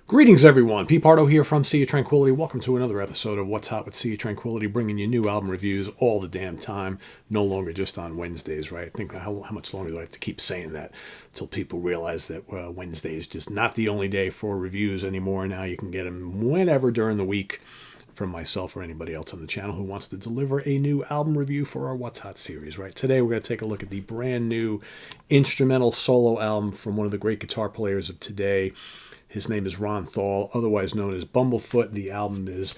Greetings, everyone. Pete Pardo here from Sea of Tranquility. Welcome to another episode of What's Hot with Sea of Tranquility, bringing you new album reviews all the damn time, no longer just on Wednesdays, right? I think how much longer do I have to keep saying that until people realize that Wednesday is just not the only day for reviews anymore. Now you can get them whenever during the week from myself or anybody else on the channel who wants to deliver a new album review for our What's Hot series, right? Today we're going to take a look at the brand new instrumental solo album from one of the great guitar players of today. His name is Ron Thal, otherwise known as Bumblefoot. The album is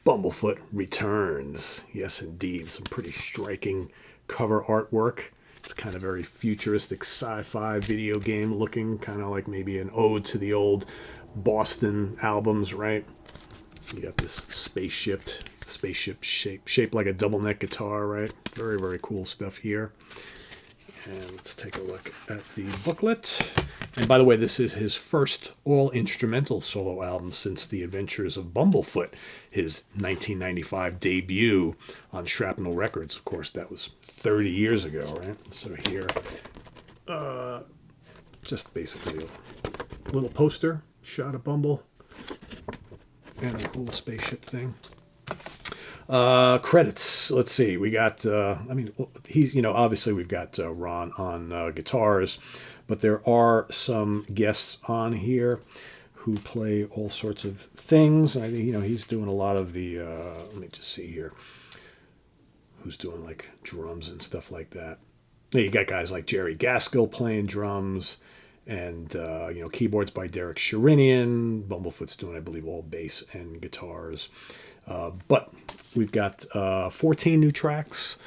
Bumblefoot Returns. Yes, indeed. Some pretty striking cover artwork. It's kind of very futuristic sci-fi video game looking, kind of like maybe an ode to the old Boston albums, right? You got this spaceship shaped like a double neck guitar, right? Very, very cool stuff here. And let's take a look at the booklet. And by the way, this is his first all-instrumental solo album since The Adventures of Bumblefoot, his 1995 debut on Shrapnel Records. Of course, that was 30 years ago, right? So here, just basically a little poster, shot of Bumble, and a cool spaceship thing. Credits. Let's see. We got, obviously we've got Ron on guitars, but there are some guests on here who play all sorts of things. I think, he's doing a lot of the, let me just see here, who's doing like drums and stuff like that. You got guys like Jerry Gaskill playing drums and, keyboards by Derek Sherinian. Bumblefoot's doing, I believe, all bass and guitars. But we've got 14 new tracks.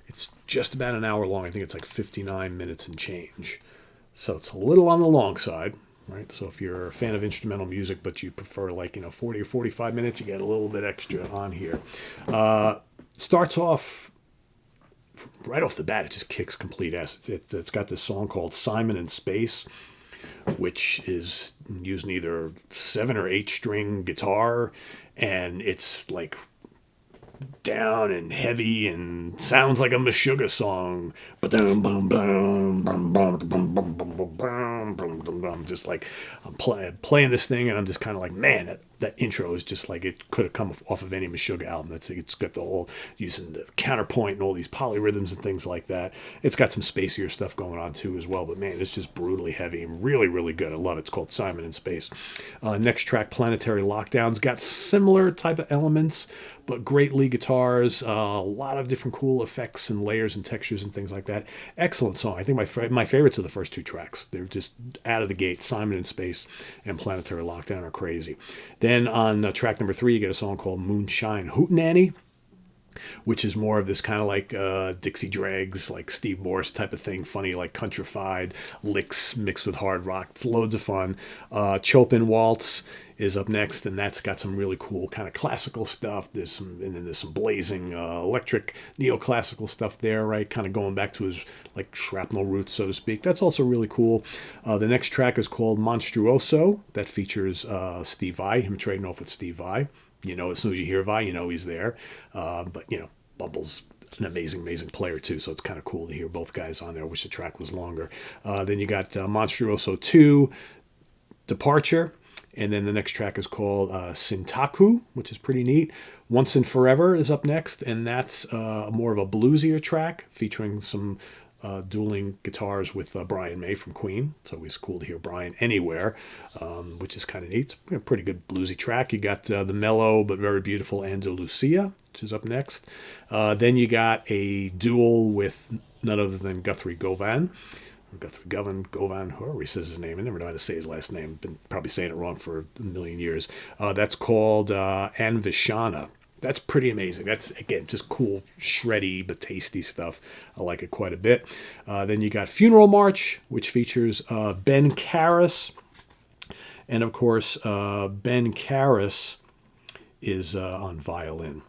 It's just about an hour long. I think it's like 59 minutes and change. So it's a little on the long side, right? So if you're a fan of instrumental music, but you prefer 40 or 45 minutes, you get a little bit extra on here. Starts off, right off the bat, it just kicks complete ass. It's got this song called Simon in Space, which is using either 7 or 8 string guitar, and it's like down and heavy and sounds like a Meshuggah song. Just like I'm playing this thing, and I'm just kind of like, man, that intro is just like it could have come off of any Meshuggah album. It's got the whole using the counterpoint and all these polyrhythms and things like that. It's got some spacier stuff going on too as well, but man, it's just brutally heavy and really, really good. I love it. It's called Simon in Space. Next track, Planetary Lockdown's got similar type of elements, but great lead guitars, a lot of different cool effects and layers and textures and things like that. Excellent song. I think my favorites are the first 2 tracks. They're just out of the gate. Simon in Space and Planetary Lockdown are crazy. Then on track number 3, you get a song called Moonshine Hootenanny, which is more of this kind of like Dixie Dregs, like Steve Morse type of thing, funny, like countrified licks mixed with hard rock. It's loads of fun. Chopin Waltz is up next, and that's got some really cool kind of classical stuff. There's some blazing electric neoclassical stuff there, right? Kind of going back to his like shrapnel roots, so to speak. That's also really cool. The next track is called Monstruoso. That features Steve Vai, him trading off with Steve Vai. As soon as you hear Vai, he's there. But Bumble's an amazing, amazing player too, so it's kind of cool to hear both guys on there. I wish the track was longer. Then you got Monstruoso 2, Departure. And then the next track is called Sintaku, which is pretty neat. Once and Forever is up next, and that's more of a bluesier track featuring some dueling guitars with Brian May from Queen. It's always cool to hear Brian anywhere, which is kind of neat. It's a pretty good bluesy track. You got the mellow but very beautiful Andalusia, which is up next. Then you got a duel with none other than Guthrie Govan, however he says his name. I never know how to say his last name. Been probably saying it wrong for a million years. That's called Anvishana. That's pretty amazing. That's, again, just cool, shreddy, but tasty stuff. I like it quite a bit. Then you got Funeral March, which features Ben Karras. And, of course, Ben Karras is on violin.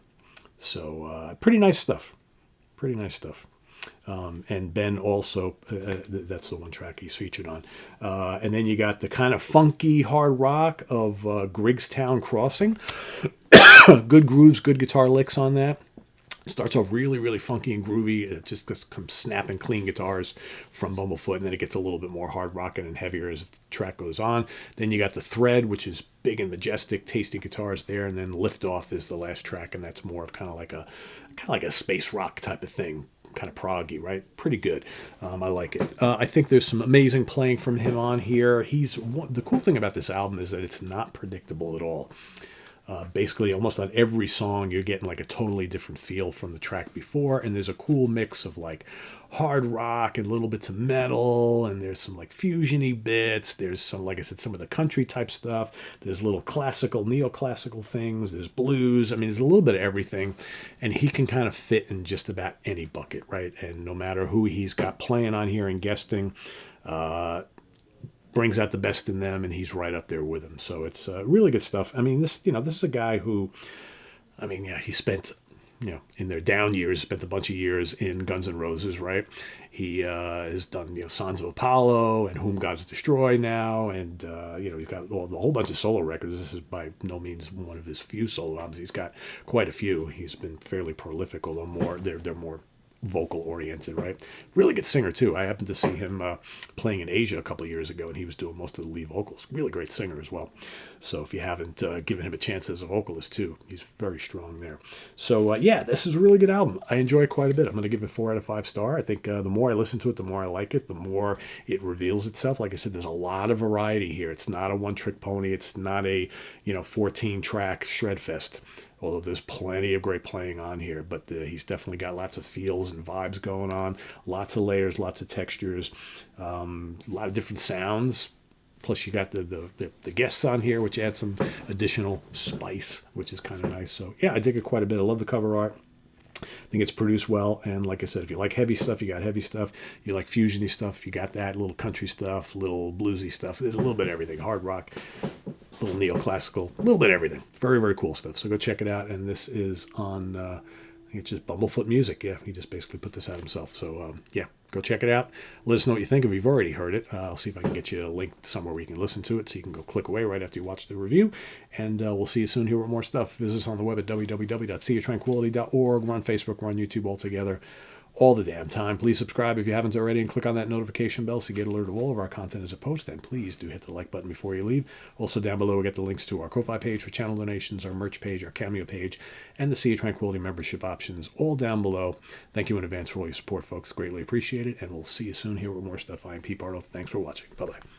So pretty nice stuff. And Ben also, that's the one track he's featured on. And then you got the kind of funky hard rock of Griggstown Crossing. Good grooves, good guitar licks on that. Starts off really, really funky and groovy. It just comes snapping clean guitars from Bumblefoot, and then it gets a little bit more hard rocking and heavier as the track goes on. Then you got The Thread, which is big and majestic, tasty guitars there, and then Lift Off is the last track, and that's more of kind of like a space rock type of thing, kind of proggy, right? Pretty good. I like it. I think there's some amazing playing from him on here. The cool thing about this album is that it's not predictable at all. Basically, almost on every song, you're getting like a totally different feel from the track before, and there's a cool mix of like hard rock and little bits of metal, and there's some like fusion-y bits. There's some, like I said, some of the country type stuff. There's little classical, neoclassical things. There's blues. I mean, there's a little bit of everything, and he can kind of fit in just about any bucket, right? And no matter who he's got playing on here and guesting, brings out the best in them, and he's right up there with them. So it's really good stuff. I mean, this is a guy who, I mean, yeah, he spent, in their down years, spent a bunch of years in Guns N' Roses, right? He has done, Sons of Apollo and Whom Gods Destroy now, and he's got a whole bunch of solo records. This is by no means one of his few solo albums. He's got quite a few. He's been fairly prolific, although they're more vocal oriented, right? Really good singer too. I happened to see him playing in Asia a couple of years ago, and he was doing most of the lead vocals. Really great singer as well. So if you haven't given him a chance as a vocalist too, he's very strong there. So yeah, this is a really good album. I enjoy it quite a bit. I'm going to give it 4 out of 5 star. I think the more I listen to it, the more I like it, the more it reveals itself. Like I said, there's a lot of variety here. It's not a one-trick pony. It's not a 14-track shred fest. Although there's plenty of great playing on here, but he's definitely got lots of feels and vibes going on, lots of layers, lots of textures, a lot of different sounds. Plus you got the guests on here, which add some additional spice, which is kind of nice. So yeah, I dig it quite a bit. I love the cover art. I think it's produced well, and like I said, if you like heavy stuff, you got heavy stuff. You like fusion-y stuff, you got that. Little country stuff, little bluesy stuff. There's a little bit of everything. Hard rock, little neoclassical, a little bit of everything. Very, very cool stuff. So go check it out. And this is on, I think it's just Bumblefoot Music. Yeah, he just basically put this out himself. So yeah, go check it out. Let us know what you think if you've already heard it. I'll see if I can get you a link somewhere where you can listen to it, so you can go click away right after you watch the review. And we'll see you soon here with more stuff. Visit us on the web at www.seaoftranquility.org. We're on Facebook. We're on YouTube all together, all the damn time. Please subscribe if you haven't already, and click on that notification bell so you get alerted of all of our content as a post. And please do hit the like button before you leave. Also down below, we'll get the links to our Ko-Fi page for channel donations, our merch page, our Cameo page, and the Sea of Tranquility membership options, all down below. Thank you in advance for all your support, folks. Greatly appreciate it, and we'll see you soon here with more stuff. I'm Pete Pardo. Thanks for watching. Bye-bye.